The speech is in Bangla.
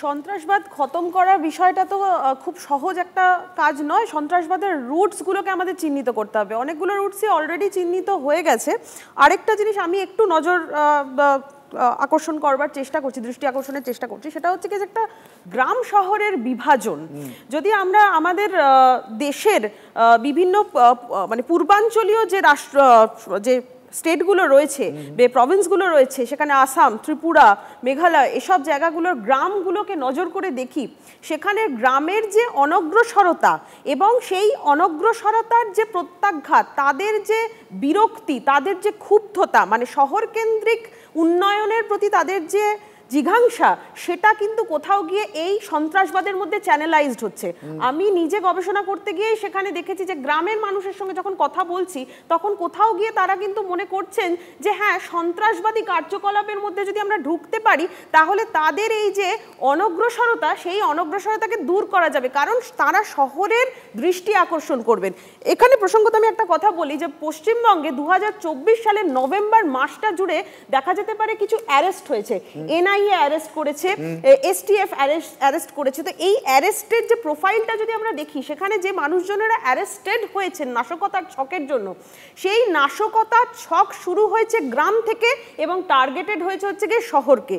সন্ত্রাসবাদ খতম করার বিষয়টা তো খুব সহজ একটা কাজ নয়। সন্ত্রাসবাদের রুটসগুলোকে আমাদের চিহ্নিত করতে হবে। অনেকগুলো রুটসই অলরেডি চিহ্নিত হয়ে গেছে। আরেকটা জিনিস আমি একটু নজর আকর্ষণ করবার চেষ্টা করছি, দৃষ্টি আকর্ষণের চেষ্টা করছি, সেটা হচ্ছে কি যে একটা গ্রাম শহরের বিভাজন। যদি আমরা আমাদের দেশের বিভিন্ন মানে পূর্বাঞ্চলীয় যে যে স্টেটগুলো রয়েছে, প্রভিন্সগুলো রয়েছে, সেখানে আসাম, ত্রিপুরা, মেঘালয়, এসব জায়গাগুলোর গ্রামগুলোকে নজর করে দেখি, সেখানে গ্রামের যে অনগ্রসরতা এবং সেই অনগ্রসরতার যে প্রত্যাঘাত, তাদের যে বিরক্তি, তাদের যে ক্ষুব্ধতা, মানে শহর কেন্দ্রিক উন্নয়নের প্রতি তাদের যে জিঘাংসা, সেটা কিন্তু কোথাও গিয়ে এই সন্ত্রাসবাদের মধ্যে চ্যানেলাইজড হচ্ছে। আমি নিজে গবেষণা করতে গিয়ে সেখানে দেখেছি যে গ্রামের মানুষের সঙ্গে যখন কথা বলছি, তখন কোথাও গিয়ে তারা কিন্তু মনে করছেন যে হ্যাঁ, সন্ত্রাসবাদী কার্যকলাপের মধ্যে যদি আমরা ঢুকতে পারি, তাহলে তাদের এই যে অনগ্রসরতা, সেই অনগ্রসরতাকে দূর করা যাবে, কারণ তারা শহরের দৃষ্টি আকর্ষণ করবেন। এখানে প্রসঙ্গত আমি একটা কথা বলি যে পশ্চিমবঙ্গে 2024 সালের নভেম্বর মাসটা জুড়ে দেখা যেতে পারে কিছু অ্যারেস্ট হয়েছে। এনআইএ অ্যারেস্ট করেছে, এসটিএফ অ্যারেস্ট করেছে। তো এই অ্যারেস্টের যে প্রোফাইলটা যদি আমরা দেখি, সেখানে যে মানুষজনেরা অ্যারেস্টেড হয়েছেন নাশকতার ছকের জন্য, সেই নাশকতার ছক শুরু হয়েছে গ্রাম থেকে এবং টার্গেটেড হয়েছে হচ্ছে গিয়ে শহরকে।